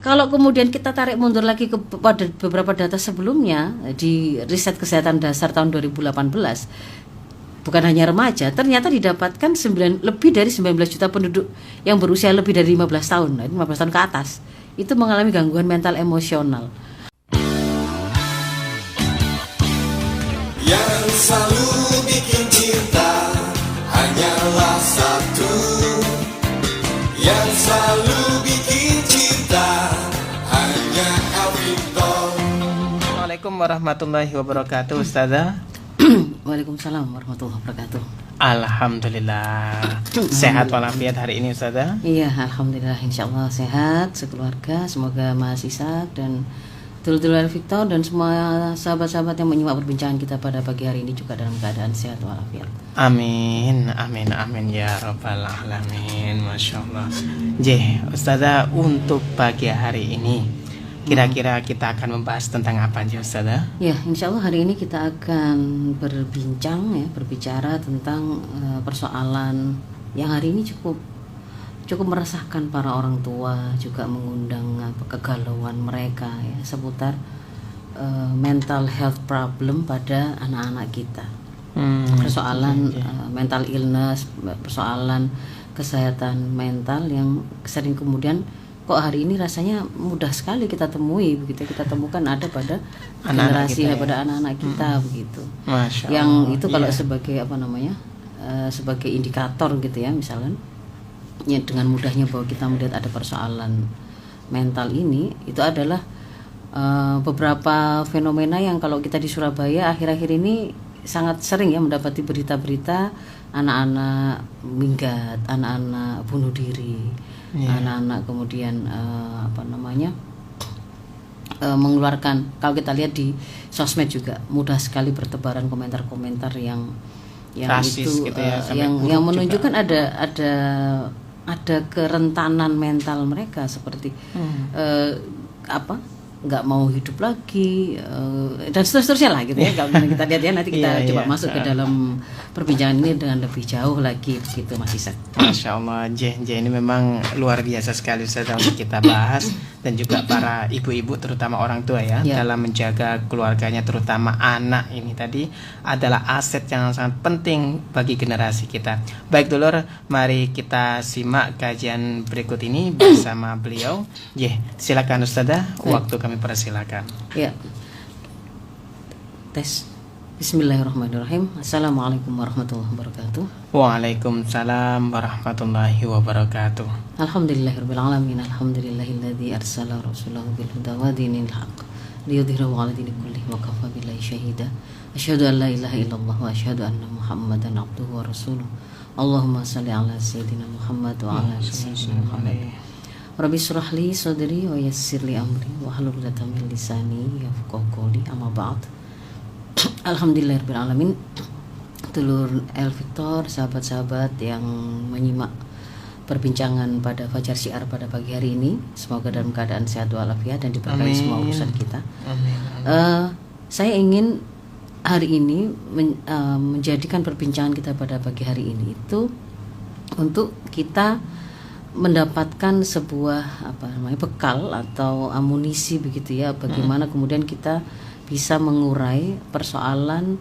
Kalau kemudian kita tarik mundur lagi pada beberapa data sebelumnya di riset kesehatan dasar tahun 2018, bukan hanya remaja, ternyata didapatkan lebih dari 19 juta penduduk yang berusia lebih dari 15 tahun, 15 tahun ke atas, itu mengalami gangguan mental emosional. Yang selalu bikin cinta hanyalah satu. Yang selalu bikin cinta hanya Alvito. Assalamualaikum warahmatullahi wabarakatuh, Ustazah. Waalaikumsalam warahmatullahi wabarakatuh. Alhamdulillah. Sehat walafiat hari ini, Ustazah? Iya, alhamdulillah, insyaallah sehat sekeluarga. Semoga Mas Ishak dan Dulur-dulur Victor dan semua sahabat-sahabat yang menyimak perbincangan kita pada pagi hari ini juga dalam keadaan sehat walafiat. Amin, amin, amin ya rabbal alamin. Masya Allah. Ustazah, untuk pagi hari ini kira-kira kita akan membahas tentang apa aja, Ustazah? Ya, insya Allah hari ini kita akan berbicara tentang persoalan yang hari ini cukup meresahkan para orang tua, juga mengundang kegalauan mereka ya, seputar mental health problem pada anak-anak kita. Persoalan mental illness, persoalan kesehatan mental yang sering kemudian kok hari ini rasanya mudah sekali kita temui, begitu kita temukan ada pada generasi, pada anak-anak kita begitu. Masya Allah, yang itu kalau iya. sebagai sebagai indikator gitu ya, misalkan ya, dengan mudahnya bahwa kita melihat ada persoalan mental ini, itu adalah beberapa fenomena yang kalau kita di Surabaya akhir-akhir ini sangat sering ya mendapati berita-berita anak-anak minggat, anak-anak bunuh diri, anak-anak kemudian mengeluarkan, kalau kita lihat di sosmed juga mudah sekali bertebaran komentar-komentar yang rasis itu gitu ya, yang menunjukkan juga ada kerentanan mental mereka seperti nggak mau hidup lagi dan seterusnya lah gitu ya. Kalau kita lihat ya, nanti kita coba masuk ke dalam perbincangan ini dengan lebih jauh lagi begitu, Mas Ishak. Masya Allah, ini memang luar biasa sekali, Ustaz, untuk kita bahas, dan juga para ibu-ibu terutama orang tua ya, dalam menjaga keluarganya, terutama anak ini tadi adalah aset yang sangat penting bagi generasi kita. Baik dulur, mari kita simak kajian berikut ini bersama beliau. Silakan Ustazah, waktu kami persilakan. Ya. Tes. Bismillahirrahmanirrahim. Assalamualaikum warahmatullahi wabarakatuh. Waalaikumsalam warahmatullahi wabarakatuh. Alhamdulillahirabbil alamin. Alhamdulillahilladzi arsala rasulahu bil huda wa dinil haqq liyudhhirahu 'ala dini kullihi wa kafa billahi syahida. Asyhadu an la ilaha illallah wa asyhadu anna Muhammadan abduhu wa rasuluh. Allahumma shalli 'ala sayyidina Muhammad wa 'ala ali sayyidina Muhammad. Rabbi shrah li sadri wa yassir li amri wa hlul 'uqdatam min lisani yafqahu qawli. Amma ba'd. Alhamdulillahirabbil alamin. Dulur El Victor, sahabat-sahabat yang menyimak perbincangan pada Fajar Syiar pada pagi hari ini, semoga dalam keadaan sehat walafiat dan diberkahi semua urusan kita. Saya ingin hari ini menjadikan perbincangan kita pada pagi hari ini itu untuk kita mendapatkan sebuah bekal atau amunisi begitu ya, bagaimana kemudian kita bisa mengurai persoalan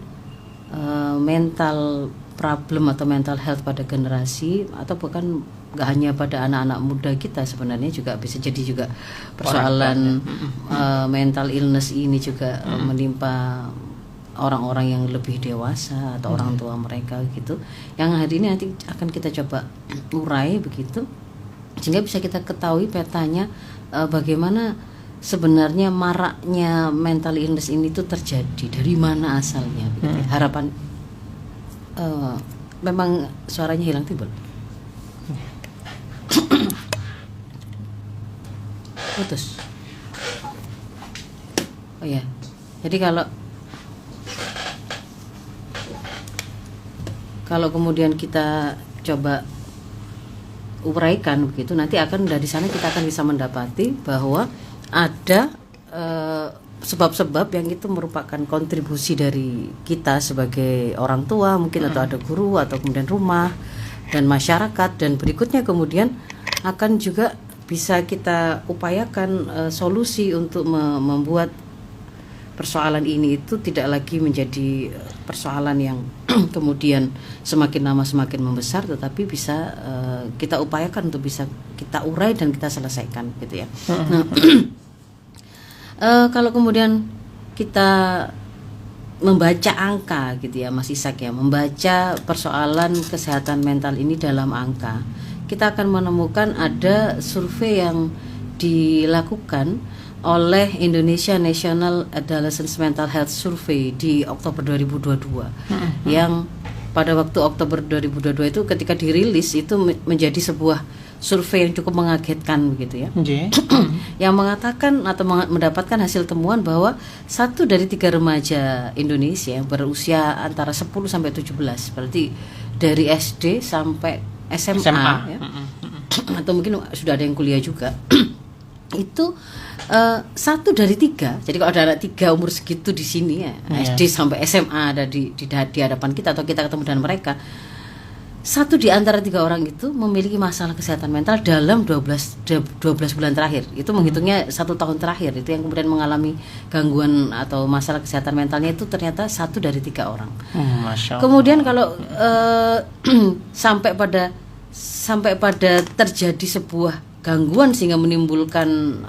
mental problem atau mental health pada generasi, atau bukan gak hanya pada anak-anak muda kita, sebenarnya juga bisa jadi juga persoalan mental illness ini juga menimpa orang-orang yang lebih dewasa atau orang tua mereka gitu, yang hari ini nanti akan kita coba urai begitu, sehingga bisa kita ketahui petanya bagaimana sebenarnya maraknya mental illness ini tuh terjadi, dari mana asalnya begitu. Harapan memang suaranya hilang timbul. Putus. Oh ya. Jadi kalau kemudian kita coba uraikan begitu, nanti akan dari sana kita akan bisa mendapati bahwa ada sebab-sebab yang itu merupakan kontribusi dari kita sebagai orang tua mungkin, atau ada guru, atau kemudian rumah dan masyarakat, dan berikutnya kemudian akan juga bisa kita upayakan solusi untuk membuat persoalan ini itu tidak lagi menjadi persoalan yang kemudian semakin lama semakin membesar, tetapi bisa kita upayakan untuk bisa kita urai dan kita selesaikan gitu ya. Nah, kalau kemudian kita membaca angka gitu ya Mas Ishak ya, membaca persoalan kesehatan mental ini dalam angka, kita akan menemukan ada survei yang dilakukan oleh Indonesia National Adolescent Mental Health Survey di Oktober 2022 yang pada waktu Oktober 2022 itu ketika dirilis itu menjadi sebuah survei yang cukup mengagetkan begitu ya. Yang mengatakan atau mendapatkan hasil temuan bahwa 1 dari 3 remaja Indonesia yang berusia antara 10 sampai 17, berarti dari SD sampai SMA. Ya. Atau mungkin sudah ada yang kuliah juga. Itu 1 dari 3. Jadi kalau ada anak 3 umur segitu di sini ya, SD sampai SMA ada di hadapan kita atau kita ketemu dengan mereka, 1 di antara 3 orang itu memiliki masalah kesehatan mental dalam 12 bulan terakhir. Itu menghitungnya 1 tahun terakhir. Itu yang kemudian mengalami gangguan atau masalah kesehatan mentalnya itu ternyata 1 dari 3 orang. Masya Allah. Kemudian kalau sampai pada terjadi sebuah gangguan sehingga menimbulkan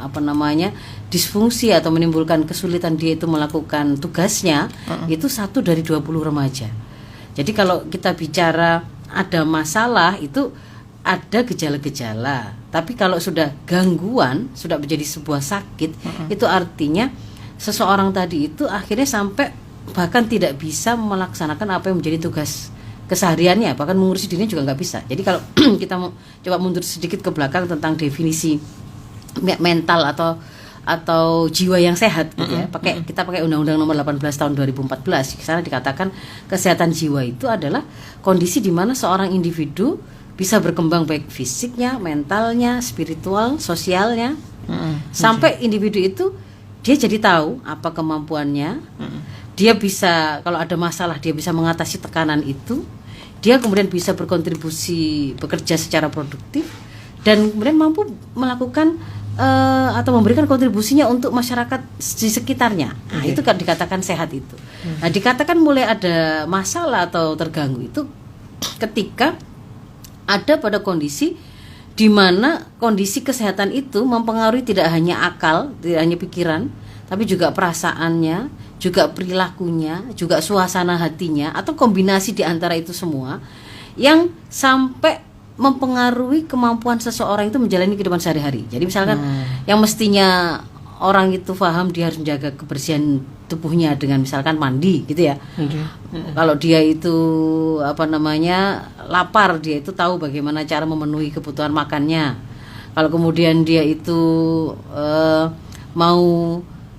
disfungsi atau menimbulkan kesulitan dia itu melakukan tugasnya, itu 1 dari 20 remaja. Jadi kalau kita bicara ada masalah itu ada gejala-gejala, tapi kalau sudah gangguan, sudah menjadi sebuah sakit, itu artinya seseorang tadi itu akhirnya sampai bahkan tidak bisa melaksanakan apa yang menjadi tugas kesehariannya, bahkan mengurusi dirinya juga nggak bisa. Jadi kalau kita mau coba mundur sedikit ke belakang tentang definisi mental atau jiwa yang sehat gitu ya. Kita pakai Undang-Undang Nomor 18 Tahun 2014. Di sana dikatakan kesehatan jiwa itu adalah kondisi di mana seorang individu bisa berkembang baik fisiknya, mentalnya, spiritual, sosialnya, sampai individu itu dia jadi tahu apa kemampuannya. Dia bisa, kalau ada masalah dia bisa mengatasi tekanan itu. Dia kemudian bisa berkontribusi, bekerja secara produktif, dan kemudian mampu melakukan atau memberikan kontribusinya untuk masyarakat di sekitarnya. Nah, itu kan dikatakan sehat itu. Nah, dikatakan mulai ada masalah atau terganggu itu ketika ada pada kondisi di mana kondisi kesehatan itu mempengaruhi tidak hanya akal, tidak hanya pikiran, tapi juga perasaannya, juga perilakunya, juga suasana hatinya, atau kombinasi di antara itu semua yang sampai mempengaruhi kemampuan seseorang itu menjalani kehidupan sehari-hari. Jadi misalkan yang mestinya orang itu paham dia harus menjaga kebersihan tubuhnya dengan misalkan mandi gitu ya. Kalau dia itu lapar, dia itu tahu bagaimana cara memenuhi kebutuhan makannya. Kalau kemudian dia itu mau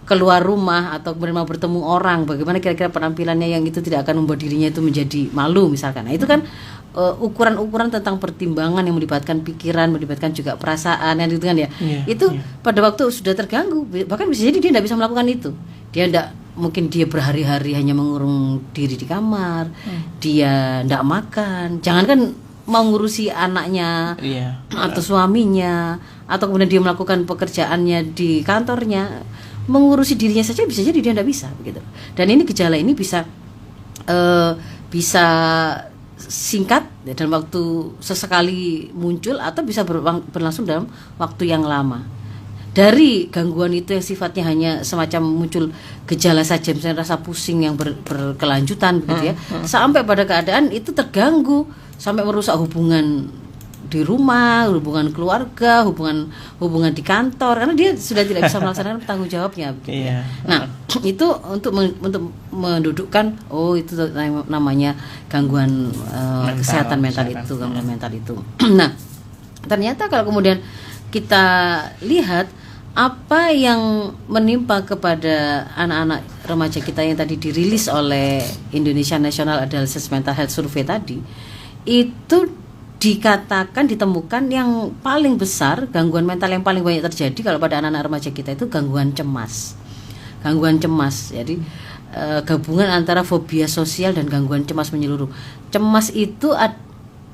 keluar rumah atau kemudian mau bertemu orang, bagaimana kira-kira penampilannya yang itu tidak akan membuat dirinya itu menjadi malu misalkan. Nah, itu kan ukuran-ukuran tentang pertimbangan yang melibatkan pikiran, melibatkan juga perasaan yang itu kan ya. Pada waktu sudah terganggu, bahkan bisa jadi dia tidak bisa melakukan itu. Mungkin dia berhari-hari hanya mengurung diri di kamar, dia tidak makan, jangankan mau ngurusi anaknya atau suaminya, atau kemudian dia melakukan pekerjaannya di kantornya, mengurusi dirinya saja bisa jadi dia tidak bisa begitu. Dan ini gejala ini bisa singkat dalam waktu sesekali muncul atau bisa berlangsung dalam waktu yang lama. Dari gangguan itu yang sifatnya hanya semacam muncul gejala saja, misalnya rasa pusing yang berkelanjutan begitu ya, sampai pada keadaan itu terganggu sampai merusak hubungan di rumah, hubungan keluarga, hubungan di kantor, karena dia sudah tidak bisa melaksanakan tanggung jawabnya begitu. Nah, itu untuk mendudukkan itu namanya gangguan kesehatan mental itu, gangguan mental itu. Nah, ternyata kalau kemudian kita lihat apa yang menimpa kepada anak-anak remaja kita yang tadi dirilis oleh Indonesia National Adolescent Mental Health Survey tadi, itu ditemukan yang paling besar, gangguan mental yang paling banyak terjadi kalau pada anak-anak remaja kita itu gangguan cemas. Jadi gabungan antara fobia sosial dan gangguan cemas menyeluruh. Cemas itu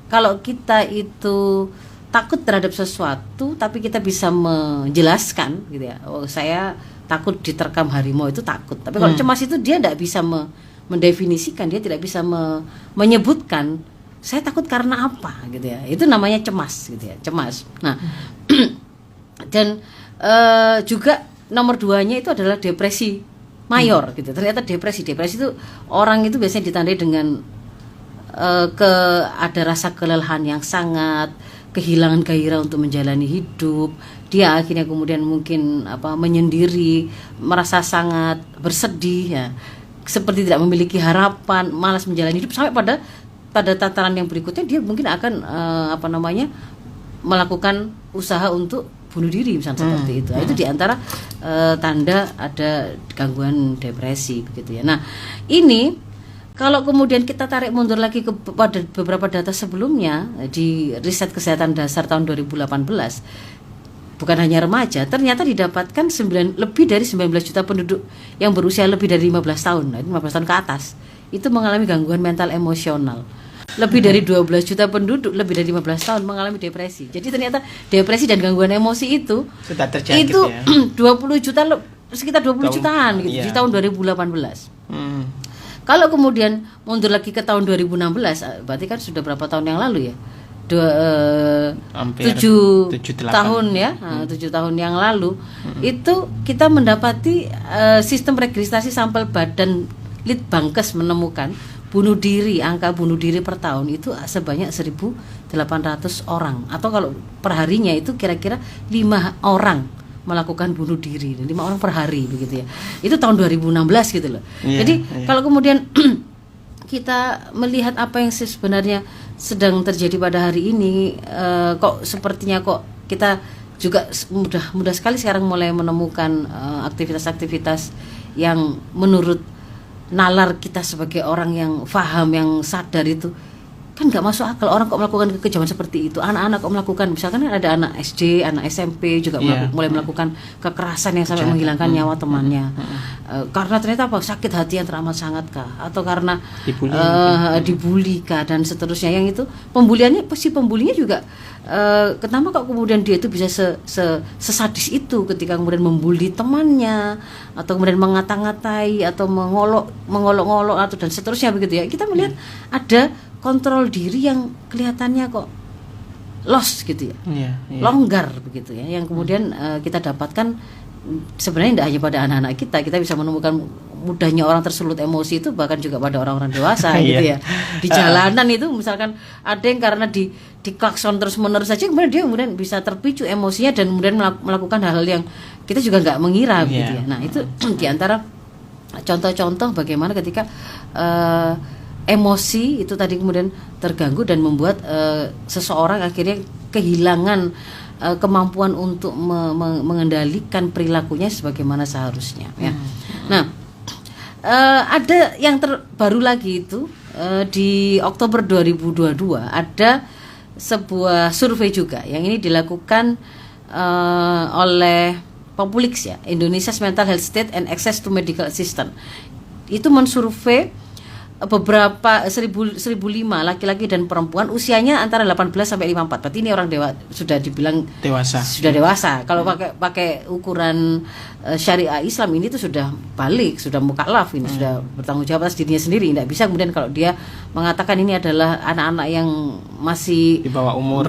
kalau kita itu takut terhadap sesuatu tapi kita bisa menjelaskan gitu ya. Oh, saya takut diterkam harimau itu takut. Tapi kalau cemas itu dia tidak bisa mendefinisikan, dia tidak bisa menyebutkan saya takut karena apa gitu ya. Itu namanya cemas gitu ya, cemas. Nah, dan juga nomor 2-nya itu adalah depresi mayor gitu. Ternyata depresi itu orang itu biasanya ditandai dengan ada rasa kelelahan yang sangat, kehilangan gairah untuk menjalani hidup. Dia akhirnya kemudian mungkin menyendiri, merasa sangat bersedih ya, seperti tidak memiliki harapan, malas menjalani hidup, sampai pada tataran yang berikutnya dia mungkin akan melakukan usaha untuk bunuh diri misalnya seperti itu. Itu diantara tanda ada gangguan depresi begitu ya. Nah, ini kalau kemudian kita tarik mundur lagi kepada beberapa data sebelumnya di riset kesehatan dasar tahun 2018, bukan hanya remaja, ternyata didapatkan lebih dari 19 juta penduduk yang berusia lebih dari 15 tahun, 15 tahun ke atas, itu mengalami gangguan mental emosional. Lebih dari 12 juta penduduk lebih dari 15 tahun mengalami depresi. Jadi ternyata depresi dan gangguan emosi itu sudah terjadi itu ya. 20 juta, sekitar 20 jutaan gitu, di tahun 2018. Kalau kemudian mundur lagi ke tahun 2016, berarti kan sudah berapa tahun yang lalu ya? 7 tahun ya, 7 tahun yang lalu itu kita mendapati sistem registrasi sampel badan Litbangkes menemukan angka bunuh diri per tahun itu sebanyak 1.800 orang, atau kalau perharinya itu kira-kira 5 orang melakukan bunuh diri, 5 orang per hari begitu ya. Itu tahun 2016 gitu loh. Jadi kalau kemudian kita melihat apa yang sebenarnya sedang terjadi pada hari ini, kok sepertinya kok kita juga mudah sekali sekarang mulai menemukan aktivitas-aktivitas yang menurut nalar kita sebagai orang yang paham, yang sadar itu kan nggak masuk akal. Orang kok melakukan kekejaman seperti itu, anak-anak kok melakukan, misalkan ada anak SD, anak SMP juga mulai melakukan kekerasan yang sampai menghilangkan nyawa temannya, karena ternyata sakit hati yang teramat sangat kah, atau karena dibully kah, dan seterusnya. Yang itu pembuliannya, si pembulinya juga kenapa kok kemudian dia itu bisa sesadis itu ketika kemudian membuli temannya, atau kemudian mengata-ngatai atau mengolok-ngolok atau dan seterusnya begitu ya. Kita melihat ada kontrol diri yang kelihatannya kok lost gitu ya, longgar begitu ya, yang kemudian kita dapatkan sebenarnya tidak hanya pada anak-anak kita bisa menemukan mudahnya orang tersulut emosi itu bahkan juga pada orang-orang dewasa gitu ya. Di jalanan itu misalkan ada yang karena diklakson terus menerus saja kemudian dia kemudian bisa terpicu emosinya dan kemudian melakukan hal-hal yang kita juga nggak mengira gitu ya. Nah, itu diantara contoh-contoh bagaimana ketika emosi itu tadi kemudian terganggu dan membuat seseorang akhirnya kehilangan kemampuan untuk mengendalikan perilakunya sebagaimana seharusnya ya. Nah, ada yang terbaru lagi itu di Oktober 2022 ada sebuah survei juga yang ini dilakukan oleh Populix ya, Indonesia's Mental Health State and Access to Medical Assistance. Itu mensurvei beberapa 1.005 laki-laki dan perempuan usianya antara 18 sampai 54. Berarti ini orang sudah dibilang sudah dewasa. Kalau pakai ukuran syariah Islam ini tuh sudah balik, sudah mukallaf, ini sudah bertanggung jawab atas dirinya sendiri. Tidak bisa kemudian kalau dia mengatakan ini adalah anak-anak yang masih di bawah umur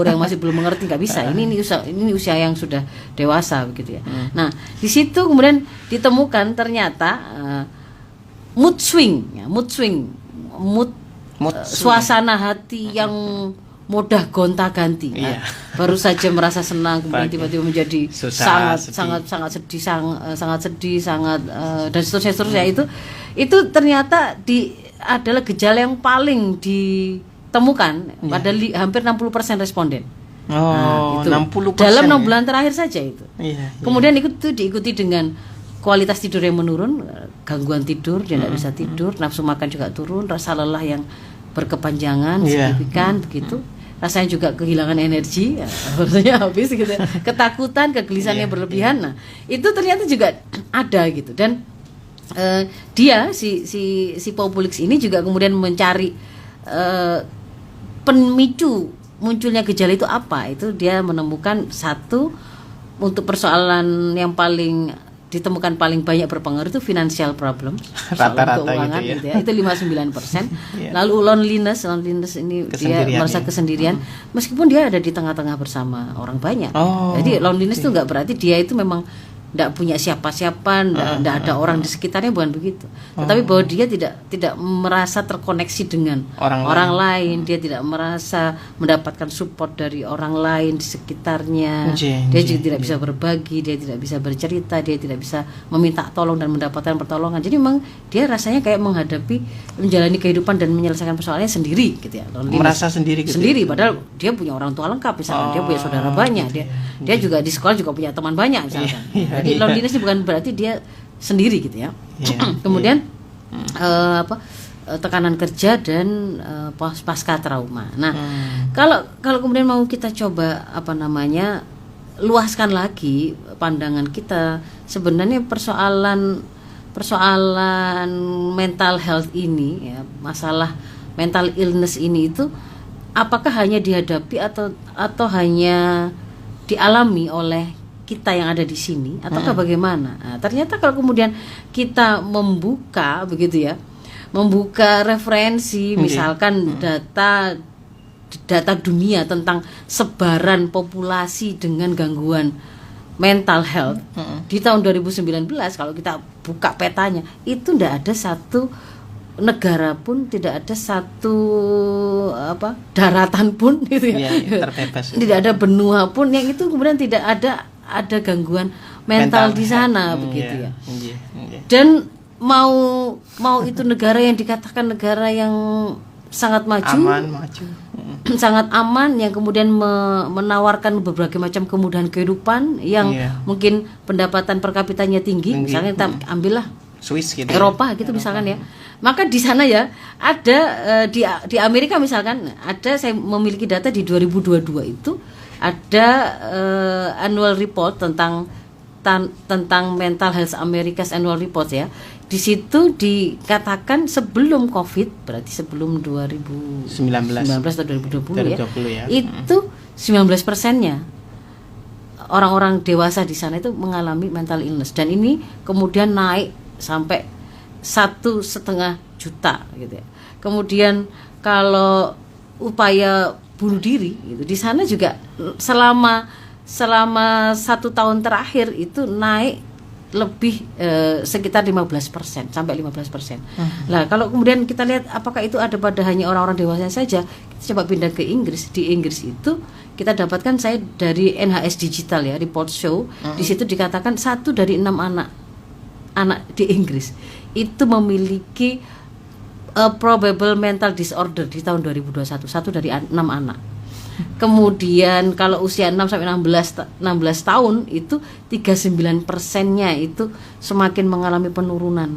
yang masih belum mengerti, nggak bisa. Ini usia yang sudah dewasa begitu ya. Nah, di situ kemudian ditemukan ternyata mood swing, suasana hati yang mudah gonta-ganti. Baru saja merasa senang kemudian tiba-tiba menjadi sangat sedih, dan seterusnya itu ternyata adalah gejala yang paling ditemukan pada hampir 60% responden. Itu 60% dalam 6 bulan terakhir saja itu. Kemudian itu diikuti dengan kualitas tidur yang menurun, gangguan tidur, dia tidak bisa tidur, nafsu makan juga turun, rasa lelah yang berkepanjangan signifikan begitu, rasanya juga kehilangan energi, rasanya habis gitu, ketakutan, kegelisahan yang berlebihan. Nah, itu ternyata juga ada gitu. Dan dia si Populix ini juga kemudian mencari pemicu munculnya gejala itu apa? Itu dia menemukan satu, untuk persoalan yang paling ditemukan paling banyak berpengaruh itu financial problem, Rata-rata keuangan gitu ya. itu 59%. Iya. Lalu loneliness ini dia Kesendirian, merasa ya. kesendirian meskipun dia ada di tengah-tengah bersama orang banyak. Oh, Jadi loneliness itu nggak berarti dia itu memang tidak punya siapa-siapa, tidak ada orang di sekitarnya, bukan begitu. Tetapi bahwa dia tidak merasa terkoneksi dengan orang lain, dia tidak merasa mendapatkan support dari orang lain di sekitarnya. Dia juga tidak bisa berbagi, dia tidak bisa bercerita, dia tidak bisa meminta tolong dan mendapatkan pertolongan. Jadi memang dia rasanya kayak menjalani kehidupan dan menyelesaikan persoalannya sendiri gitu ya. Merasa sendiri gitu. Sendiri padahal dia punya orang tua lengkap misalkan, dia punya saudara banyak, dia juga di sekolah juga punya teman banyak misalkan. Jadi loneliness ini bukan berarti dia sendiri gitu ya. Kemudian tekanan kerja dan pasca trauma. Nah, kalau kemudian mau kita coba luaskan lagi pandangan kita, sebenarnya persoalan mental health ini ya, masalah mental illness ini itu apakah hanya dihadapi atau hanya dialami oleh kita yang ada di sini ataukah bagaimana? Nah, ternyata kalau kemudian kita membuka referensi, misalkan data dunia tentang sebaran populasi dengan gangguan mental health di tahun 2019, kalau kita buka petanya itu tidak ada satu negara pun, tidak ada satu daratan pun gitu ya, terbebas. Tidak ada benua pun yang itu kemudian tidak ada gangguan mental di sana begitu ya. Dan mau itu negara yang dikatakan negara yang sangat maju, sangat aman, yang kemudian menawarkan berbagai macam kemudahan kehidupan yang mungkin pendapatan per kapitanya tinggi. Misalnya kita ambillah Swiss gitu, Eropa gitu misalkan ya. Maka di sana ya ada di Amerika misalkan ada, saya memiliki data di 2022 itu ada annual report tentang mental health America's annual report ya. Di situ dikatakan sebelum COVID, berarti sebelum 2019 atau 2020 ya, itu 19%-nya orang-orang dewasa di sana itu mengalami mental illness, dan ini kemudian naik sampai 1,5 juta gitu ya. Kemudian kalau upaya bunuh diri gitu, di sana juga selama 1 tahun terakhir itu naik lebih sekitar 15% sampai 15%. Nah, kalau kemudian kita lihat apakah itu ada pada hanya orang-orang dewasa saja, kita coba pindah ke Inggris. Di Inggris itu kita dapatkan, saya dari NHS Digital ya, report show, di situ dikatakan 1 dari 6 anak di Inggris itu memiliki probable mental disorder di tahun 2021, 1 dari 6 anak. Kemudian kalau usia 6 sampai 16 tahun itu 39%-nya itu semakin mengalami penurunan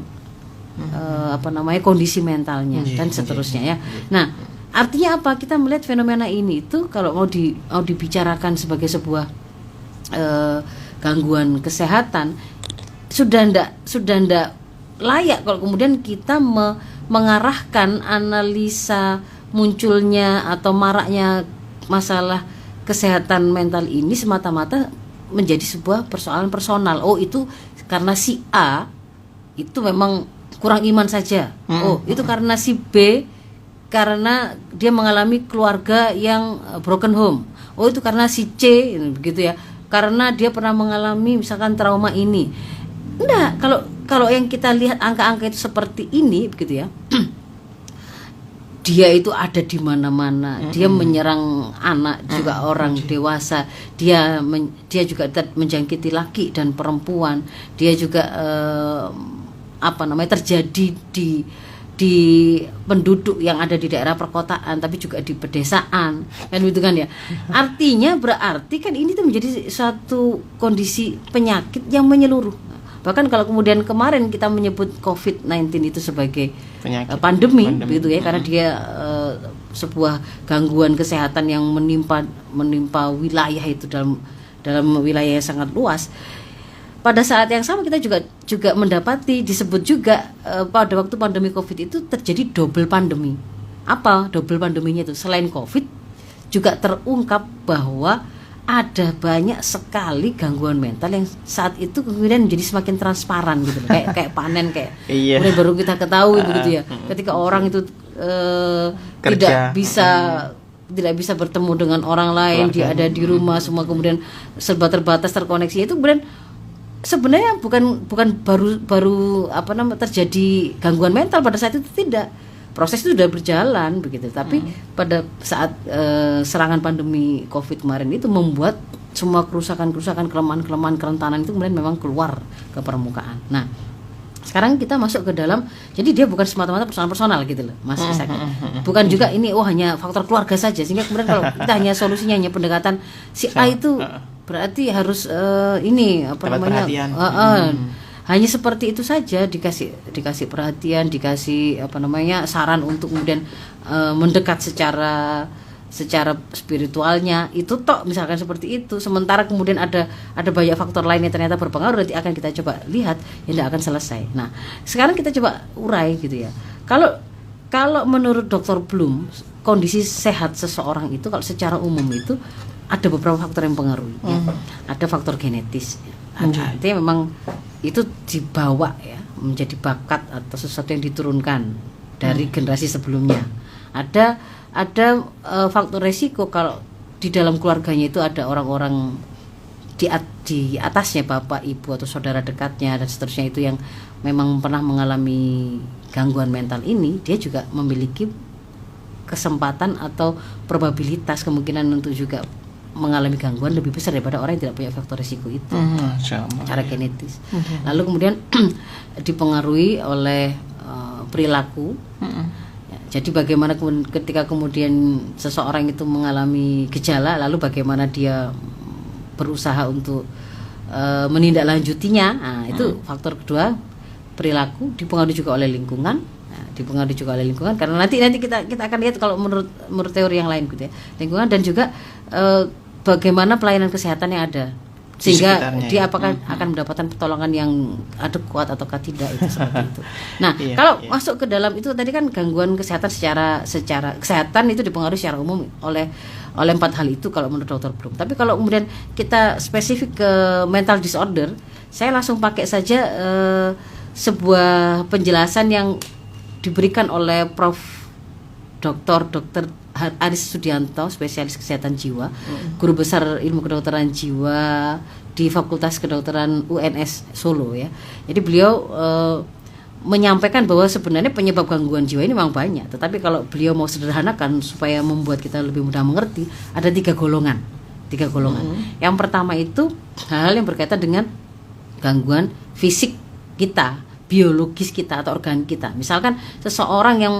kondisi mentalnya dan seterusnya ya. Nah, artinya apa? Kita melihat fenomena ini itu kalau mau dibicarakan sebagai sebuah gangguan kesehatan, sudah ndak layak kalau kemudian kita mengarahkan analisa munculnya atau maraknya masalah kesehatan mental ini semata-mata menjadi sebuah persoalan personal. Oh, itu karena si A itu memang kurang iman saja. Oh, itu karena si B karena dia mengalami keluarga yang broken home. Oh, itu karena si C begitu ya, karena dia pernah mengalami misalkan trauma ini. Enggak, kalau yang kita lihat angka-angka itu seperti ini begitu ya. Dia itu ada di mana-mana. Dia menyerang anak juga orang dewasa. Dia juga menjangkiti laki dan perempuan. Dia juga terjadi di penduduk yang ada di daerah perkotaan, tapi juga di pedesaan, kan gitu kan ya. Artinya berarti kan ini tuh menjadi suatu kondisi penyakit yang menyeluruh. Bahkan kalau kemudian kemarin kita menyebut COVID-19 itu sebagai pandemi begitu ya, karena dia sebuah gangguan kesehatan yang menimpa wilayah itu dalam wilayah yang sangat luas. Pada saat yang sama kita juga mendapati disebut juga pada waktu pandemi COVID itu terjadi double pandemi. Apa double pandeminya itu? Selain COVID juga terungkap bahwa ada banyak sekali gangguan mental yang saat itu kemudian menjadi semakin transparan gitu loh. Kayak panen kayak Iya. kemudian baru kita ketahui begitu ya. Ketika orang itu Kerja. tidak bisa bertemu dengan orang lain, dia ada di rumah semua kemudian serba terbatas terkoneksi, itu kemudian sebenarnya bukan baru terjadi gangguan mental pada saat itu, tidak. Proses itu sudah berjalan begitu, tapi pada saat serangan pandemi Covid kemarin itu membuat semua kerusakan, kelemahan, kerentanan itu kemudian memang keluar ke permukaan. Nah, sekarang kita masuk ke dalam, jadi dia bukan semata-mata personal gitu loh, Mas Ishak. Bukan juga ini hanya faktor keluarga saja, sehingga kemudian kalau kita hanya solusinya hanya pendekatan si A itu berarti harus hanya seperti itu saja, dikasih perhatian, dikasih saran untuk kemudian mendekat secara spiritualnya itu misalkan seperti itu. Sementara kemudian ada banyak faktor lain yang ternyata berpengaruh, nanti akan kita coba lihat, yang tidak akan selesai. Nah, sekarang kita coba urai gitu ya. Kalau menurut Dr. Bloom, kondisi sehat seseorang itu kalau secara umum itu ada beberapa faktor yang mempengaruhi. Ya. Ada faktor genetis. Artinya memang itu dibawa ya, menjadi bakat atau sesuatu yang diturunkan dari generasi sebelumnya. Ada faktor resiko kalau di dalam keluarganya itu ada orang-orang di atasnya, bapak, ibu atau saudara dekatnya dan seterusnya, itu yang memang pernah mengalami gangguan mental ini, dia juga memiliki kesempatan atau probabilitas kemungkinan untuk juga mengalami gangguan lebih besar daripada orang yang tidak punya faktor risiko itu secara genetis. Lalu kemudian dipengaruhi oleh perilaku. Jadi bagaimana ketika kemudian seseorang itu mengalami gejala, lalu bagaimana dia berusaha untuk menindaklanjutinya. Nah, itu faktor kedua, perilaku, dipengaruhi juga oleh lingkungan. Karena nanti kita akan lihat kalau menurut teori yang lain gitu ya, lingkungan dan juga bagaimana pelayanan kesehatan yang ada, sehingga dia apakah akan mendapatkan pertolongan yang adekuat ataukah tidak, itu seperti itu. Nah, kalau masuk ke dalam itu tadi kan gangguan kesehatan secara kesehatan itu dipengaruhi secara umum oleh 4 hal itu kalau menurut Dr. Bloom. Tapi kalau kemudian kita spesifik ke mental disorder, saya langsung pakai saja sebuah penjelasan yang diberikan oleh Prof. Dr. Aris Sudianto, spesialis kesehatan jiwa, guru besar ilmu kedokteran jiwa di Fakultas Kedokteran UNS Solo ya. Jadi beliau menyampaikan bahwa sebenarnya penyebab gangguan jiwa ini memang banyak, tetapi kalau beliau mau sederhanakan supaya membuat kita lebih mudah mengerti, ada 3 golongan. Yang pertama itu hal-hal yang berkaitan dengan gangguan fisik kita, biologis kita atau organ kita. Misalkan seseorang yang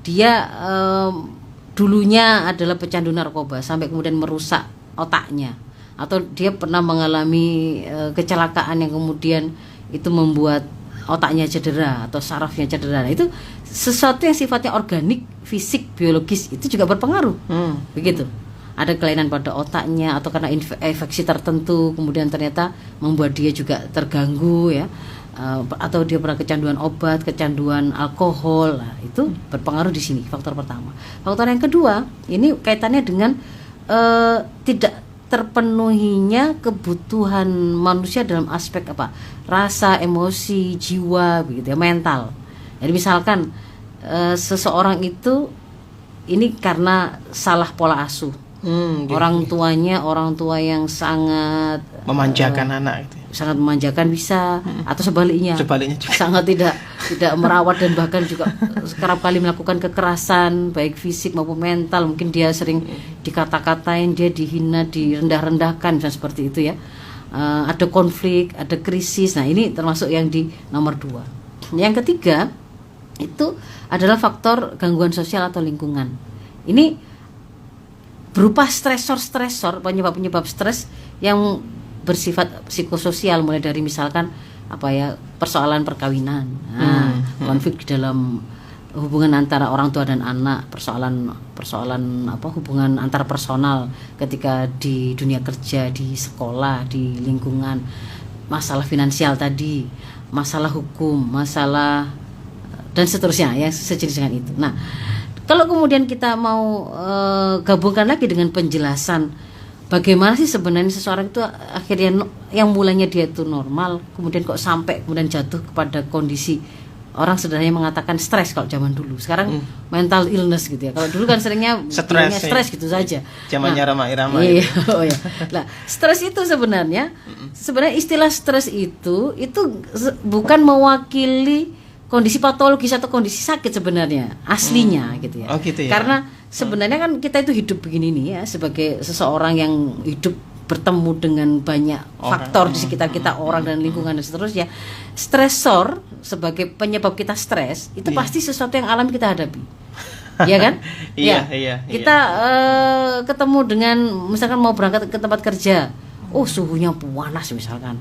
dia dulunya adalah pecandu narkoba sampai kemudian merusak otaknya, atau dia pernah mengalami kecelakaan yang kemudian itu membuat otaknya cedera atau sarafnya cedera. Nah, itu sesuatu yang sifatnya organik, fisik, biologis, itu juga berpengaruh. Begitu. Ada kelainan pada otaknya atau karena infeksi tertentu kemudian ternyata membuat dia juga terganggu ya. Atau dia pernah kecanduan obat, kecanduan alkohol, nah, itu berpengaruh di sini, faktor pertama. Faktor yang kedua, ini kaitannya dengan tidak terpenuhinya kebutuhan manusia dalam aspek rasa, emosi, jiwa, begitu ya, mental. Jadi misalkan seseorang itu ini karena salah pola asuh, orang tua yang sangat memanjakan anak gitu. Sangat memanjakan bisa, atau sebaliknya juga. Sangat tidak merawat dan bahkan juga kerap kali melakukan kekerasan baik fisik maupun mental. Mungkin dia sering dikata-katain, dia dihina, direndah-rendahkan, misalnya seperti itu ya. Ada konflik, ada krisis. Nah, ini termasuk yang di nomor 2. Yang ketiga itu adalah faktor gangguan sosial atau lingkungan. Ini berupa stresor, penyebab stres yang bersifat psikososial, mulai dari misalkan persoalan perkawinan, konflik di dalam hubungan antara orang tua dan anak, persoalan hubungan antar personal ketika di dunia kerja, di sekolah, di lingkungan, masalah finansial tadi, masalah hukum, masalah dan seterusnya ya, sejenis dengan itu. Nah, kalau kemudian kita mau gabungkan lagi dengan penjelasan bagaimana sih sebenarnya seseorang itu akhirnya yang mulanya dia itu normal, kemudian kok sampai kemudian jatuh kepada kondisi orang sederhananya mengatakan stres kalau zaman dulu. Sekarang mental illness gitu ya. Kalau dulu kan seringnya stres gitu saja. Zamannya Rhoma Irama. Iya, oh ya. Nah, stres itu sebenarnya istilah stres itu bukan mewakili kondisi patologis atau kondisi sakit sebenarnya aslinya gitu ya. Oh gitu ya. Karena sebenarnya kan kita itu hidup begini nih ya, sebagai seseorang yang hidup bertemu dengan banyak faktor di sekitar kita, orang dan lingkungan dan seterusnya. Stresor sebagai penyebab kita stres itu pasti sesuatu yang alami kita hadapi. Iya kan? Iya. Kita ketemu dengan misalkan mau berangkat ke tempat kerja. Oh, suhunya panas misalkan.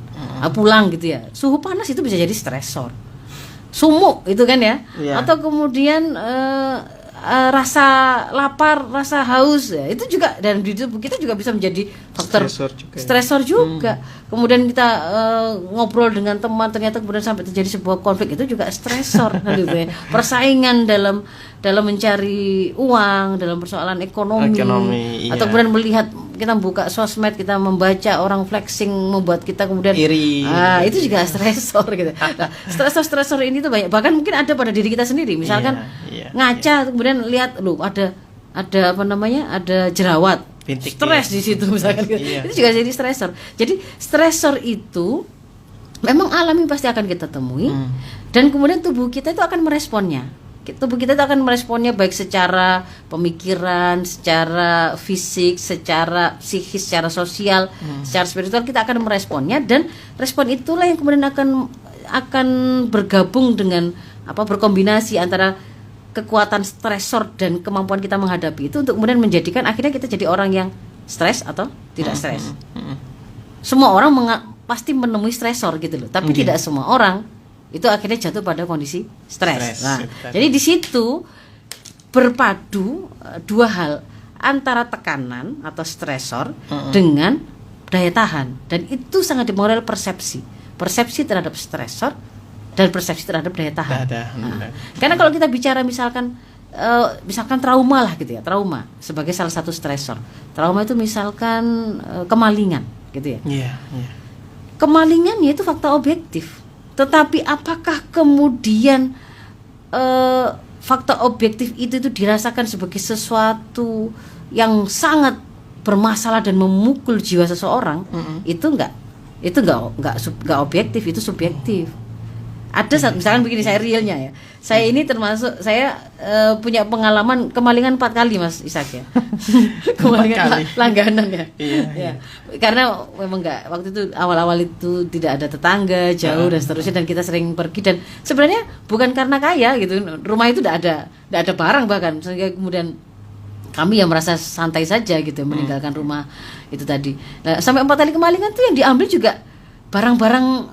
Pulang gitu ya. Suhu panas itu bisa jadi stresor. Sumuk itu kan ya. Atau kemudian rasa lapar, rasa haus ya, itu juga, dan di tubuh kita juga bisa menjadi faktor stresor juga. Kemudian kita ngobrol dengan teman, ternyata kemudian sampai terjadi sebuah konflik, itu juga stresor gitu ya. Persaingan dalam mencari uang, dalam persoalan ekonomi atau kemudian melihat kita buka sosmed, kita membaca orang flexing membuat kita kemudian iri. Itu juga stresor gitu. Nah, stresor ini tuh banyak, bahkan mungkin ada pada diri kita sendiri. Misalkan ngaca kemudian lihat ada apa namanya, ada jerawat, bintik, stres di situ misalkan gitu. Itu juga jadi stresor. Jadi stresor itu memang alami, pasti akan kita temui, dan kemudian tubuh kita itu akan meresponnya. Tubuh kita itu akan meresponnya baik secara pemikiran, secara fisik, secara psikis, secara sosial, secara spiritual, kita akan meresponnya, dan respon itulah yang kemudian akan bergabung dengan berkombinasi antara kekuatan stresor dan kemampuan kita menghadapi itu untuk kemudian menjadikan akhirnya kita jadi orang yang stres atau tidak stres. Semua orang pasti menemui stresor gitu loh, tapi tidak semua orang itu akhirnya jatuh pada kondisi stres. Nah, jadi di situ berpadu dua hal, antara tekanan atau stresor dengan daya tahan, dan itu sangat dipengaruhi oleh persepsi terhadap stresor dan persepsi terhadap daya tahan. Karena kalau kita bicara misalkan trauma lah gitu ya, trauma sebagai salah satu stresor. Trauma itu misalkan kemalingan gitu ya. Kemalingan ya itu fakta objektif. Tetapi apakah kemudian fakta objektif itu dirasakan sebagai sesuatu yang sangat bermasalah dan memukul jiwa seseorang? Itu enggak objektif, itu subjektif. Ada misalkan begini, saya realnya ya. Saya ini termasuk punya pengalaman kemalingan 4 kali Mas Ishak ya. Kemalingan langganan ya. Iya. Karena memang waktu itu awal-awal itu tidak ada tetangga jauh dan seterusnya, dan kita sering pergi, dan sebenarnya bukan karena kaya gitu. Rumah itu tidak ada barang bahkan, sehingga kemudian kami yang merasa santai saja gitu meninggalkan rumah itu tadi. Nah, sampai 4 kali kemalingan tuh yang diambil juga barang-barang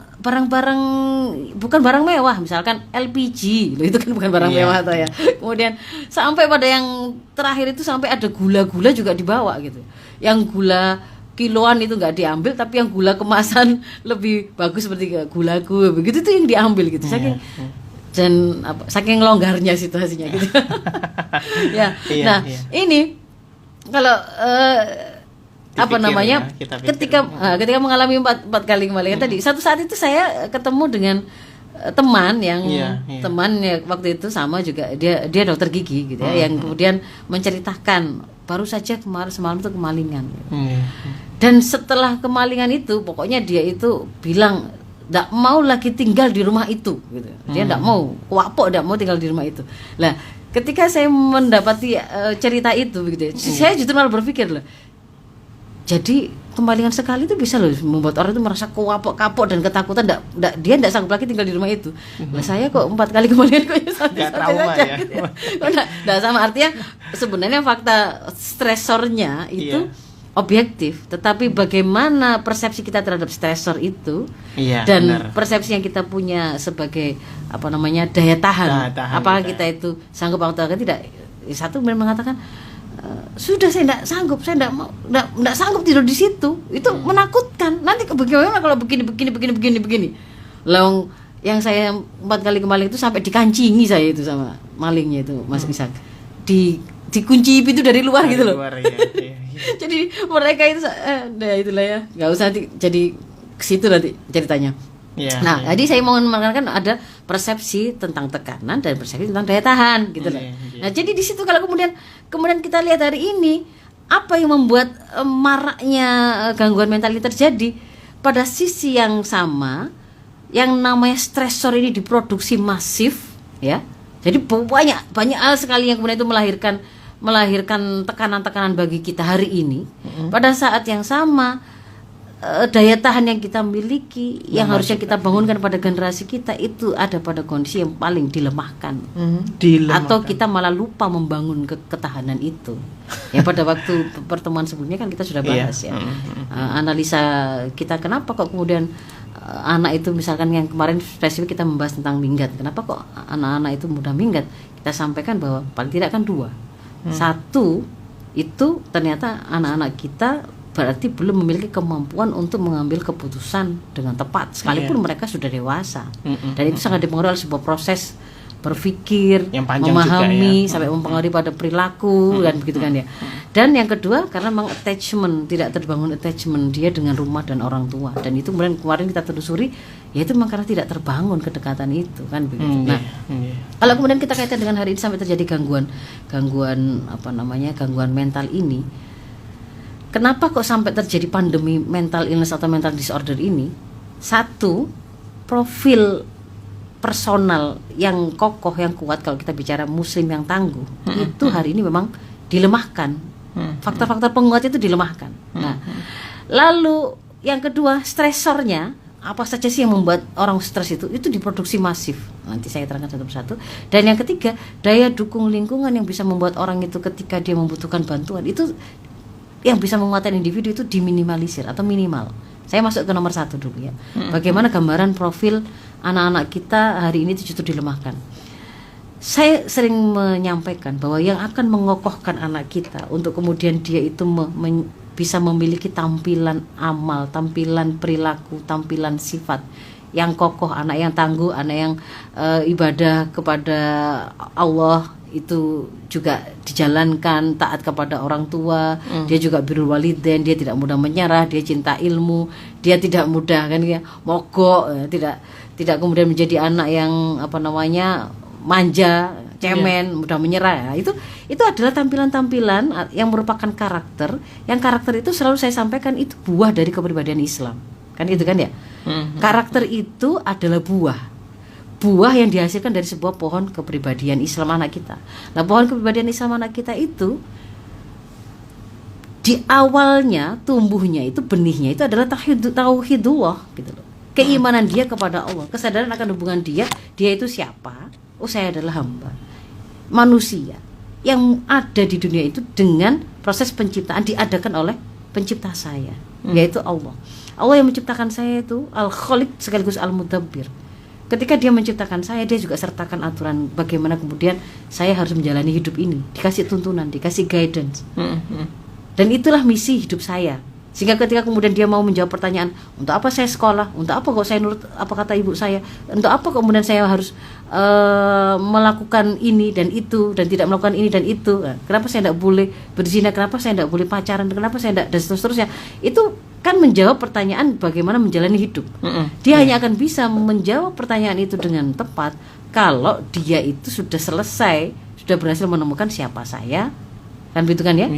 bukan barang mewah, misalkan LPG loh, itu kan bukan barang mewah atau ya. Kemudian sampai pada yang terakhir itu sampai ada gula-gula juga dibawa gitu. Yang gula kiloan itu nggak diambil, tapi yang gula kemasan lebih bagus seperti gulaku begitu itu yang diambil gitu. Saking longgarnya situasinya gitu. Ini kalau ketika mengalami 4 kali kemalingan tadi, satu saat itu saya ketemu dengan teman yang teman ya, waktu itu sama juga dia dokter gigi gitu ya, yang kemudian menceritakan baru saja semalam itu kemalingan. Dan setelah kemalingan itu pokoknya dia itu bilang tidak mau lagi tinggal di rumah itu gitu. Dia tidak mau, kuapok tidak mau tinggal di rumah itu. Lah, ketika saya mendapati cerita itu gitu, saya justru malah berpikir loh, jadi kemalingan sekali itu bisa loh membuat orang itu merasa kapok dan ketakutan, dia tidak sanggup lagi tinggal di rumah itu. Nah, saya kok 4 kali kemalingan kok santai saja ya. Gitu. Nah, sama, artinya sebenarnya fakta stresornya itu objektif, tetapi bagaimana persepsi kita terhadap stresor itu dan persepsi yang kita punya sebagai daya tahan apakah kita itu sanggup atau tidak. Satu mengatakan sudah saya tidak sanggup, saya tidak sanggup tidur di situ, itu menakutkan. Nanti bagaimana kalau begini. Long yang saya 4 kali kemaling itu sampai dikancingi saya itu sama malingnya itu Mas Ishak. dikunci pintu dari luar gitu loh. Luar, ya. Jadi mereka itu nah itulah ya, nggak usah jadi ke situ nanti ceritanya. Ya, Nah, ya. jadi saya mau menekankan ada persepsi tentang tekanan dan persepsi tentang daya tahan gitu loh. Nah, jadi di situ kalau kemudian kita lihat hari ini apa yang membuat maraknya gangguan mental ini terjadi, pada sisi yang sama yang namanya stresor ini diproduksi masif ya. Jadi banyak hal sekali yang kemudian itu melahirkan tekanan-tekanan bagi kita hari ini. Pada saat yang sama daya tahan yang kita miliki yang harusnya kita bangunkan pada generasi kita itu ada pada kondisi yang paling dilemahkan. Atau kita malah lupa membangun ketahanan itu. Ya pada waktu pertemuan sebelumnya kan kita sudah bahas ya. Analisa kita kenapa kok kemudian anak itu misalkan yang kemarin spesifik kita membahas tentang minggat. Kenapa kok anak-anak itu mudah minggat? Kita sampaikan bahwa paling tidak kan dua. Satu itu ternyata anak-anak kita berarti belum memiliki kemampuan untuk mengambil keputusan dengan tepat sekalipun mereka sudah dewasa. Dan itu sangat dipengaruhi oleh sebuah proses berpikir, memahami juga, sampai mempengaruhi pada perilaku dan begitu kan ya. Dan yang kedua karena memang attachment, tidak terbangun attachment dia dengan rumah dan orang tua, dan itu kemudian kemarin kita telusuri yaitu memang karena tidak terbangun kedekatan itu kan begitu. Nah, kalau kemudian kita kaitkan dengan hari ini sampai terjadi gangguan mental ini, kenapa kok sampai terjadi pandemi mental illness atau mental disorder ini? Satu, profil personal yang kokoh, yang kuat, kalau kita bicara muslim yang tangguh, itu hari ini memang dilemahkan. Faktor-faktor penguat itu dilemahkan. Nah, lalu yang kedua, stresornya apa saja sih yang membuat orang stres itu diproduksi masif. Nanti saya terangkan satu persatu. Dan yang ketiga, daya dukung lingkungan yang bisa membuat orang itu ketika dia membutuhkan bantuan itu yang bisa menguatkan individu itu diminimalisir atau minimal. Saya masuk ke nomor 1 dulu ya. Bagaimana gambaran profil anak-anak kita hari ini itu justru dilemahkan. Saya sering menyampaikan bahwa yang akan mengokohkan anak kita untuk kemudian dia itu bisa memiliki tampilan amal, tampilan perilaku, tampilan sifat yang kokoh, anak yang tangguh, anak yang ibadah kepada Allah itu juga dijalankan, taat kepada orang tua, dia juga birrul walidain, dia tidak mudah menyerah, dia cinta ilmu, dia tidak mudah kan ya mogok, tidak kemudian menjadi anak yang manja, cemen, mudah menyerah ya. Itu adalah tampilan-tampilan yang merupakan karakter, yang karakter itu selalu saya sampaikan itu buah dari kepribadian Islam. Kan gitu kan ya? Karakter itu adalah buah yang dihasilkan dari sebuah pohon kepribadian Islam anak kita. Nah, pohon kepribadian Islam anak kita itu di awalnya tumbuhnya itu, benihnya itu adalah tauhidullah gitu loh. Keimanan dia kepada Allah, kesadaran akan hubungan dia itu siapa? Oh, saya adalah hamba manusia yang ada di dunia itu dengan proses penciptaan diadakan oleh pencipta saya, yaitu Allah. Allah yang menciptakan saya itu Al-Khaliq sekaligus Al-Mudabbir. Ketika dia menciptakan saya, dia juga sertakan aturan bagaimana kemudian saya harus menjalani hidup ini, dikasih tuntunan, dikasih guidance. Dan itulah misi hidup saya. Sehingga ketika kemudian dia mau menjawab pertanyaan, untuk apa saya sekolah, untuk apa kok saya nurut apa kata ibu saya, untuk apa kemudian saya harus melakukan ini dan itu dan tidak melakukan ini dan itu, kenapa saya tidak boleh berzina, kenapa saya tidak boleh pacaran, kenapa saya tidak, dan seterusnya. Itu kan menjawab pertanyaan bagaimana menjalani hidup. Dia hanya akan bisa menjawab pertanyaan itu dengan tepat kalau dia itu sudah selesai, sudah berhasil menemukan siapa saya, kan begitu kan ya?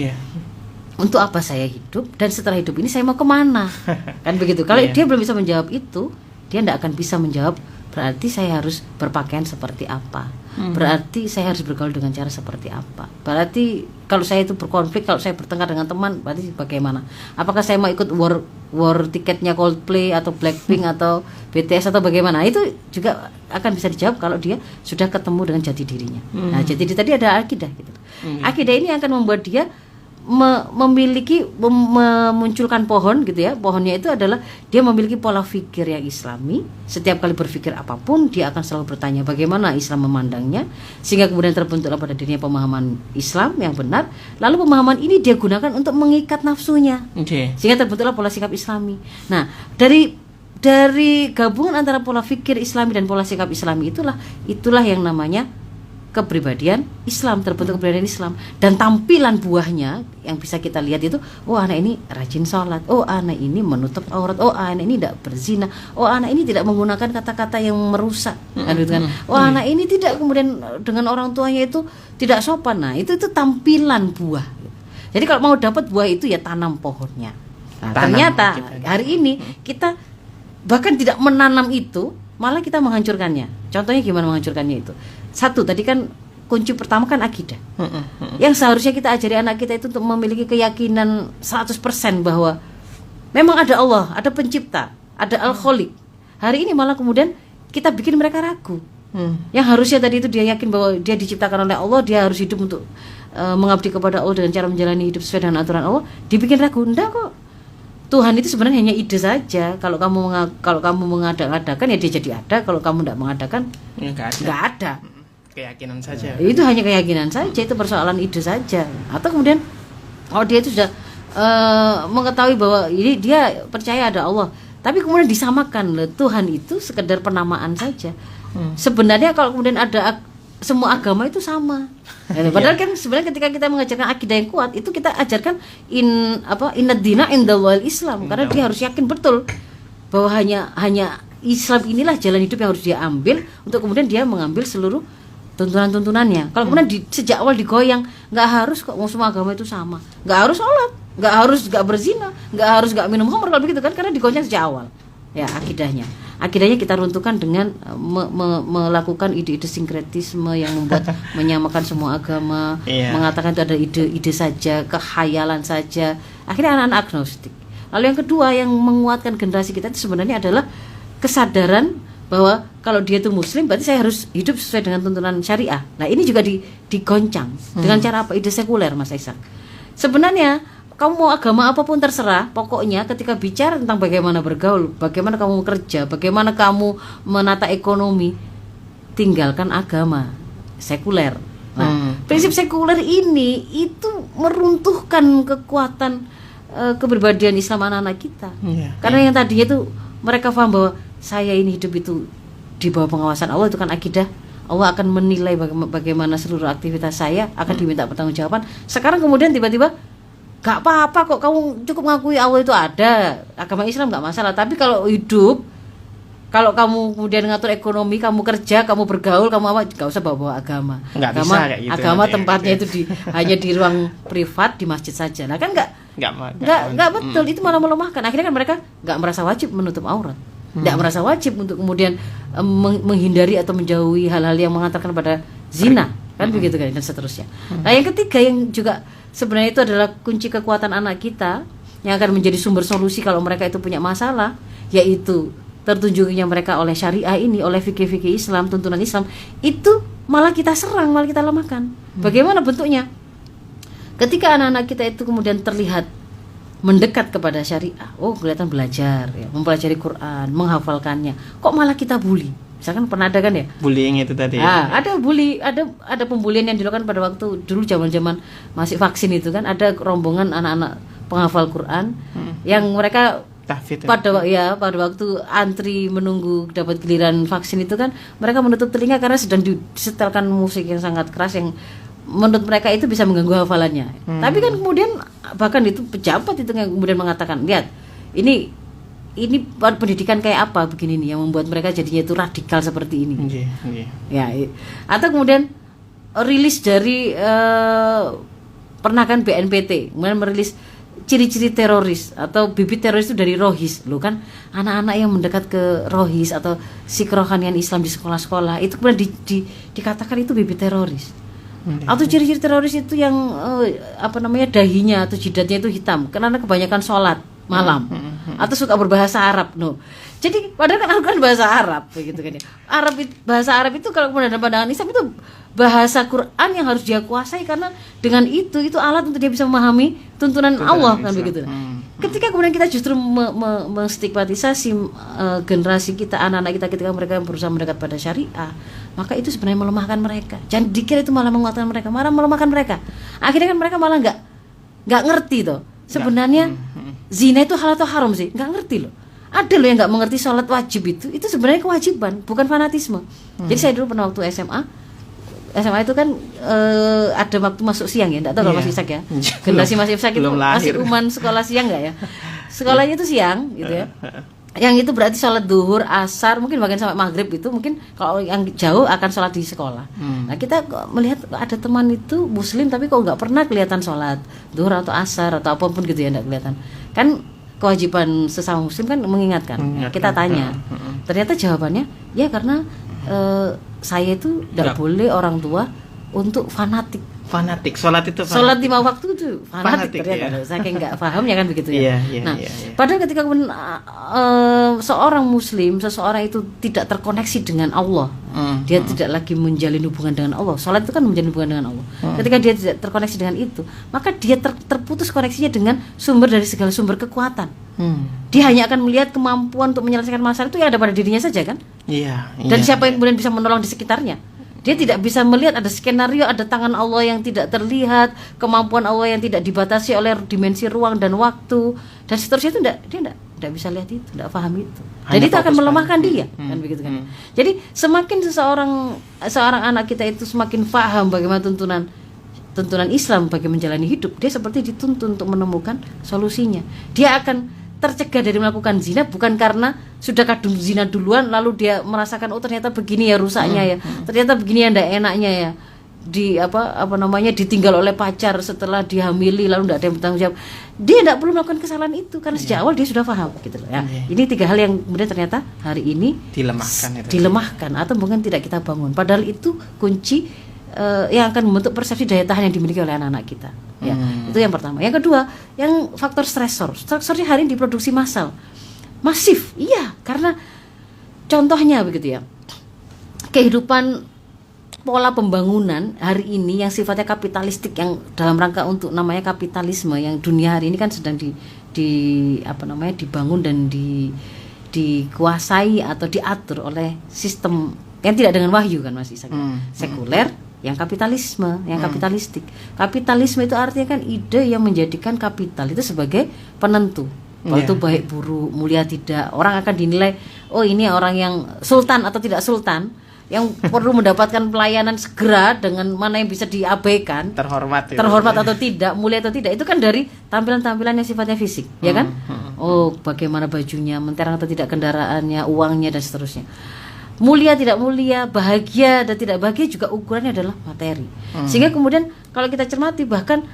Untuk apa saya hidup, dan setelah hidup ini saya mau kemana, kan begitu. Kalau dia belum bisa menjawab itu, dia tidak akan bisa menjawab berarti saya harus berpakaian seperti apa, berarti saya harus bergaul dengan cara seperti apa, berarti kalau saya itu berkonflik, kalau saya bertengkar dengan teman, berarti bagaimana, apakah saya mau ikut war tiketnya Coldplay atau Blackpink atau BTS atau bagaimana. Itu juga akan bisa dijawab kalau dia sudah ketemu dengan jati dirinya. Nah, jati diri tadi ada akidah gitu. Akidah ini akan membuat dia memunculkan pohon gitu ya. Pohonnya itu adalah dia memiliki pola pikir yang islami. Setiap kali berpikir apapun dia akan selalu bertanya bagaimana Islam memandangnya, sehingga kemudian terbentuklah pada dirinya pemahaman Islam yang benar. Lalu pemahaman ini dia gunakan untuk mengikat nafsunya, sehingga terbentuklah pola sikap islami. Nah, dari gabungan antara pola pikir islami dan pola sikap islami itulah yang namanya kepribadian Islam, terbentuk kepribadian Islam, dan tampilan buahnya yang bisa kita lihat itu, oh anak ini rajin sholat, oh anak ini menutup aurat, oh anak ini tidak berzina, oh anak ini tidak menggunakan kata-kata yang merusak, kan gitu kan, oh anak ini tidak kemudian dengan orang tuanya itu tidak sopan. Nah itu tampilan buah. Jadi kalau mau dapat buah itu ya tanam pohonnya. Nah, ternyata hari ini kita bahkan tidak menanam itu, malah kita menghancurkannya. Contohnya gimana menghancurkannya itu? Satu, tadi kan kunci pertama kan akidah. Yang seharusnya kita ajari anak kita itu untuk memiliki keyakinan 100% bahwa memang ada Allah, ada pencipta, ada Al-Khaliq. Hari ini malah kemudian kita bikin mereka ragu. Yang harusnya tadi itu dia yakin bahwa dia diciptakan oleh Allah, dia harus hidup untuk mengabdi kepada Allah dengan cara menjalani hidup sesuai dengan aturan Allah, dibikin ragu. Enggak kok. Tuhan itu sebenarnya hanya ide saja. Kalau kamu mengada-adakan ya dia jadi ada. Kalau kamu tidak mengadakan ya nggak ada. Keyakinan saja. Itu hanya keyakinan saja. Itu persoalan ide saja. Atau kemudian dia itu sudah mengetahui bahwa ini dia percaya ada Allah, tapi kemudian disamakan loh, Tuhan itu sekedar penamaan saja. Sebenarnya kalau kemudian ada semua agama itu sama. Padahal kan sebenarnya ketika kita mengajarkan akidah yang kuat itu kita ajarkan innad dina indallahil Islam, karena dia harus yakin betul bahwa hanya Islam inilah jalan hidup yang harus dia ambil untuk kemudian dia mengambil seluruh tuntunan-tuntunannya. Kalau kemudian sejak awal digoyang, nggak harus kok semua agama itu sama, nggak harus sholat, nggak harus nggak berzina, nggak harus nggak minum khamr, kalau begitu kan, karena digoyang sejak awal. Ya akidahnya kita runtuhkan dengan melakukan ide-ide sinkretisme yang membuat menyamakan semua agama, mengatakan itu ada ide-ide saja, kekhayalan saja. Akhirnya anak-anak agnostik. Lalu yang kedua yang menguatkan generasi kita itu sebenarnya adalah kesadaran bahwa kalau dia itu muslim berarti saya harus hidup sesuai dengan tuntunan syariah. Nah ini juga digoncang dengan cara apa? Ide sekuler, Mas Ishak. Sebenarnya kamu mau agama apapun terserah, pokoknya ketika bicara tentang bagaimana bergaul, bagaimana kamu kerja, bagaimana kamu menata ekonomi, tinggalkan agama sekuler. Nah, prinsip sekuler ini itu meruntuhkan kekuatan kepribadian Islam anak-anak kita. Karena yang tadinya itu mereka paham bahwa saya ini hidup itu di bawah pengawasan Allah, itu kan akidah. Allah akan menilai bagaimana seluruh aktivitas saya, akan diminta pertanggungjawaban. Sekarang kemudian tiba-tiba gak apa-apa kok, kamu cukup ngakui Allah itu ada, agama Islam gak masalah. Tapi kalau hidup, kalau kamu kemudian ngatur ekonomi, kamu kerja, kamu bergaul, kamu apa, gak usah bawa agama. Agama tempatnya itu hanya di ruang privat, di masjid saja. Nah kan gak betul, itu malah melemahkan. Akhirnya kan mereka gak merasa wajib menutup aurat, gak merasa wajib untuk kemudian menghindari atau menjauhi hal-hal yang mengantarkan pada zina, kan begitu kan, dan seterusnya. Nah yang ketiga yang juga sebenarnya itu adalah kunci kekuatan anak kita yang akan menjadi sumber solusi kalau mereka itu punya masalah, yaitu tertunjuknya mereka oleh syariah ini, oleh fikih-fikih Islam, tuntunan Islam, itu malah kita serang, malah kita lemahkan. Bagaimana bentuknya? Ketika anak-anak kita itu kemudian terlihat mendekat kepada syariah, kelihatan belajar, ya, mempelajari Quran, menghafalkannya, kok malah kita bully? Misalkan pernah ada kan ya? Bullying itu tadi. Ada bully, ada pembulian yang dilakukan pada waktu dulu zaman-zaman masih vaksin itu kan, ada rombongan anak-anak penghafal Quran yang mereka pada waktu antri menunggu dapat giliran vaksin itu kan, mereka menutup telinga karena sedang disetelkan musik yang sangat keras yang menurut mereka itu bisa mengganggu hafalannya. Tapi kan kemudian bahkan itu pejabat itu yang kemudian mengatakan, lihat ini pendidikan kayak apa begini nih yang membuat mereka jadinya itu radikal seperti ini. Ya, atau kemudian rilis dari pernah kan BNPT kemudian merilis ciri-ciri teroris atau bibit teroris itu dari Rohis. Loh kan anak-anak yang mendekat ke Rohis atau si kerohanian Islam di sekolah-sekolah itu kemudian dikatakan itu bibit teroris. Atau ciri-ciri teroris itu yang dahinya atau jidatnya itu hitam karena kebanyakan sholat malam atau suka berbahasa Arab. Jadi padahal kan Al-Quran bahasa Arab begitu kan ya. Bahasa Arab itu kalau kemudian dalam pandangan Islam itu bahasa Quran yang harus dia kuasai, karena dengan itu alat untuk dia bisa memahami tuntunan Allah kan begitu. Ketika kemudian kita justru menstigmatisasi generasi kita, anak-anak kita ketika mereka berusaha mendekat pada syariah, maka itu sebenarnya melemahkan mereka. Jangan dikira itu malah menguatkan mereka, malah melemahkan mereka. Akhirnya kan mereka malah nggak ngerti toh sebenarnya zina itu halal atau haram sih, nggak ngerti loh. Ada loh yang nggak mengerti sholat wajib itu sebenarnya kewajiban, bukan fanatisme. Jadi saya dulu pernah waktu SMA SMA itu kan ada waktu masuk siang ya, enggak tahu kalau Mas Ishak ya. Generasi Mas Ishak itu masih sekolah siang enggak ya? Sekolahnya itu siang gitu ya. Yang itu berarti sholat duhur, asar, mungkin bahkan sampai maghrib itu mungkin kalau yang jauh akan sholat di sekolah. Nah kita melihat ada teman itu muslim tapi kok nggak pernah kelihatan sholat duhur atau asar atau apapun gitu ya, nggak kelihatan. Kan kewajiban sesama muslim kan mengingatkan. Kita tanya, ternyata jawabannya ya karena saya itu tidak boleh orang tua untuk fanatik. Sholat itu fanatik. Sholat 5 waktu itu fanatik ternyata. Saya kayak nggak paham ya kan begitu ya. Padahal ketika seorang muslim, seseorang itu tidak terkoneksi dengan Allah, dia tidak lagi menjalin hubungan dengan Allah. Sholat itu kan menjalin hubungan dengan Allah. Ketika dia tidak terkoneksi dengan itu, maka dia terputus koneksinya dengan sumber dari segala sumber kekuatan. Dia hanya akan melihat kemampuan untuk menyelesaikan masalah itu yang ada pada dirinya saja kan. Dan siapa yang kemudian bisa menolong di sekitarnya. Dia tidak bisa melihat ada skenario, ada tangan Allah yang tidak terlihat, kemampuan Allah yang tidak dibatasi oleh dimensi ruang dan waktu dan seterusnya itu dia tidak bisa lihat itu, tidak paham itu. Jadi itu akan melemahkan dia, kan begitu kan. Jadi semakin seorang anak kita itu semakin paham bagaimana tuntunan Islam bagi menjalani hidup, dia seperti dituntun untuk menemukan solusinya. Dia akan tercegah dari melakukan zina bukan karena sudah kadung zina duluan lalu dia merasakan oh ternyata begini ya rusaknya ya, ternyata begini ya ndak enaknya ya, ditinggal oleh pacar setelah dihamili lalu ndak ada yang bertanggung jawab. Dia ndak perlu melakukan kesalahan itu karena sejak awal dia sudah paham gitu loh ya. Ini 3 hal yang kemudian ternyata hari ini dilemahkan atau mungkin tidak kita bangun, padahal itu kunci yang akan membentuk persepsi daya tahan yang dimiliki oleh anak-anak kita. Ya, itu yang pertama. Yang kedua, yang faktor stresor. Stresornya hari ini diproduksi massal, masif. Iya, karena contohnya begitu ya. Kehidupan pola pembangunan hari ini yang sifatnya kapitalistik, yang dalam rangka untuk namanya kapitalisme, yang dunia hari ini kan sedang dibangun dan dikuasai atau diatur oleh sistem yang tidak dengan wahyu kan Mas Ishak. Sekuler, yang kapitalisme, yang kapitalistik. Kapitalisme itu artinya kan ide yang menjadikan kapital itu sebagai penentu. Itu baik buruk, mulia tidak. Orang akan dinilai, oh ini orang yang sultan atau tidak sultan, yang perlu mendapatkan pelayanan segera dengan mana yang bisa diabaikan, terhormat atau tidak, mulia atau tidak. Itu kan dari tampilan-tampilan yang sifatnya fisik, ya kan? Oh, bagaimana bajunya, mentereng atau tidak kendaraannya, uangnya dan seterusnya. Mulia tidak mulia, bahagia dan tidak bahagia juga ukurannya adalah materi. Sehingga kemudian kalau kita cermati bahkan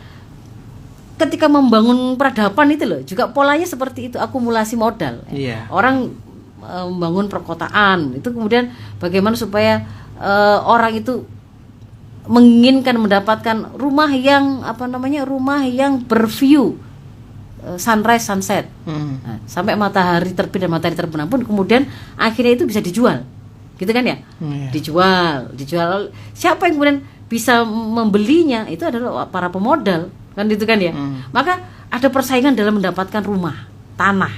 ketika membangun peradaban itu loh, juga polanya seperti itu, akumulasi modal. Orang membangun perkotaan itu kemudian bagaimana supaya orang itu menginginkan mendapatkan rumah yang berview sunrise sunset, sampai matahari terbit dan matahari terbenam pun kemudian akhirnya itu bisa dijual. Gitu kan ya? Dijual. Siapa yang kemudian bisa membelinya? Itu adalah para pemodal, kan gitu kan ya? Maka ada persaingan dalam mendapatkan rumah, tanah.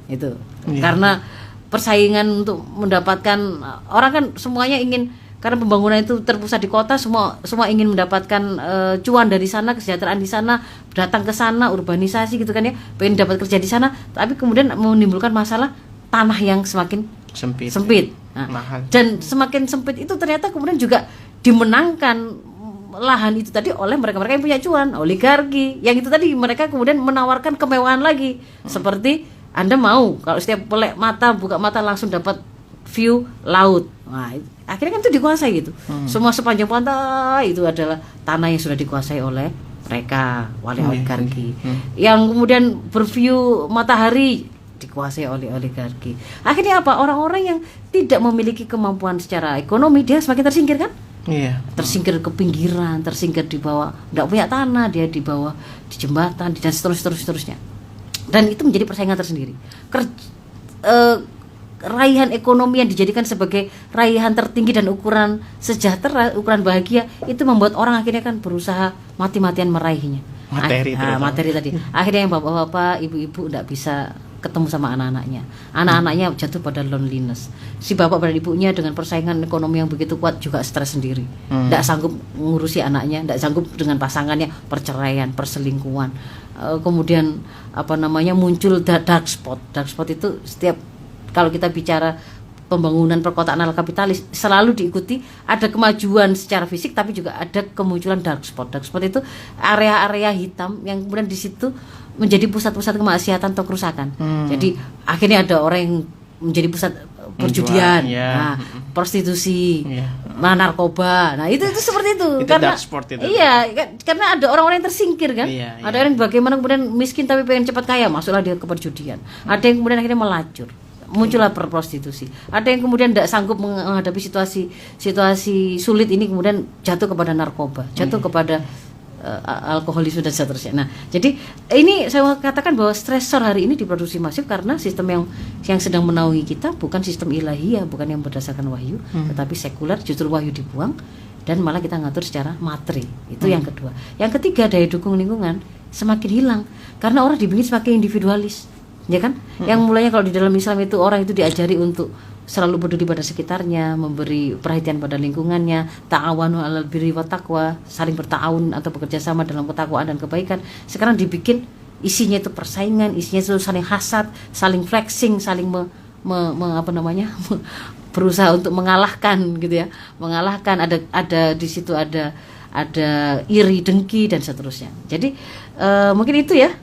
Itu. Karena persaingan untuk mendapatkan, orang kan semuanya ingin, karena pembangunan itu terpusat di kota, semua ingin mendapatkan cuan dari sana, kesejahteraan di sana, datang ke sana, urbanisasi gitu kan ya, pengen dapat kerja di sana, tapi kemudian menimbulkan masalah tanah yang semakin sempit. Dan semakin sempit itu ternyata kemudian juga dimenangkan lahan itu tadi oleh mereka-mereka yang punya cuan, oligarki. Yang itu tadi mereka kemudian menawarkan kemewahan lagi, seperti Anda mau kalau setiap buka mata langsung dapat view laut. Nah, akhirnya kan itu dikuasai gitu. Semua sepanjang pantai itu adalah tanah yang sudah dikuasai oleh mereka, oligarki. Yang kemudian berview matahari dikuasai oleh oligarki. Akhirnya apa? Orang-orang yang tidak memiliki kemampuan secara ekonomi, dia semakin tersingkir kan? Tersingkir ke pinggiran, tersingkir di bawah, tidak punya tanah, dia di bawah di jembatan dan seterusnya. Dan itu menjadi persaingan tersendiri. Raihan ekonomi yang dijadikan sebagai raihan tertinggi dan ukuran sejahtera, ukuran bahagia, itu membuat orang akhirnya kan berusaha mati-matian meraihnya. Materi tadi. Akhirnya yang bapak-bapak, ibu-ibu tidak bisa ketemu sama anak-anaknya jatuh pada loneliness. Si bapak dan ibunya dengan persaingan ekonomi yang begitu kuat juga stres sendiri, tidak sanggup mengurusi anaknya, tidak sanggup dengan pasangannya, perceraian, perselingkuhan, kemudian muncul dark spot itu setiap kalau kita bicara pembangunan perkotaan ala kapitalis selalu diikuti ada kemajuan secara fisik, tapi juga ada kemunculan dark spot. Dark spot itu area-area hitam yang kemudian di situ menjadi pusat-pusat kemaksiatan atau kerusakan. Jadi akhirnya ada orang yang menjadi pusat perjudian, nah, prostitusi, narkoba. Nah, itu seperti itu. Karena dark spot itu. Iya, karena ada orang-orang yang tersingkir kan. Ada orang bagaimana kemudian miskin tapi pengen cepat kaya, masuklah dia ke perjudian. Ada yang kemudian akhirnya melacur, muncullah prostitusi. Ada yang kemudian tidak sanggup menghadapi situasi sulit ini, kemudian jatuh kepada narkoba, jatuh kepada alkoholisme dan seterusnya. Nah, jadi ini saya katakan bahwa stresor hari ini diproduksi masif karena sistem yang sedang menaungi kita bukan sistem ilahiyah, bukan yang berdasarkan wahyu, tetapi sekuler. Justru wahyu dibuang dan malah kita ngatur secara materi. Itu yang kedua. Yang ketiga, daya dukung lingkungan semakin hilang karena orang dibikin semakin individualis, ya kan? Yang mulanya kalau di dalam Islam itu orang itu diajari untuk selalu peduli pada sekitarnya, memberi perhatian pada lingkungannya, ta'awanu 'alal birri wat taqwa, saling berta'awun atau bekerja sama dalam ketakwaan dan kebaikan. Sekarang dibikin isinya itu persaingan, isinya itu saling hasad, saling flexing, saling berusaha untuk mengalahkan gitu ya. Mengalahkan, ada di situ ada iri, dengki dan seterusnya. Jadi mungkin itu ya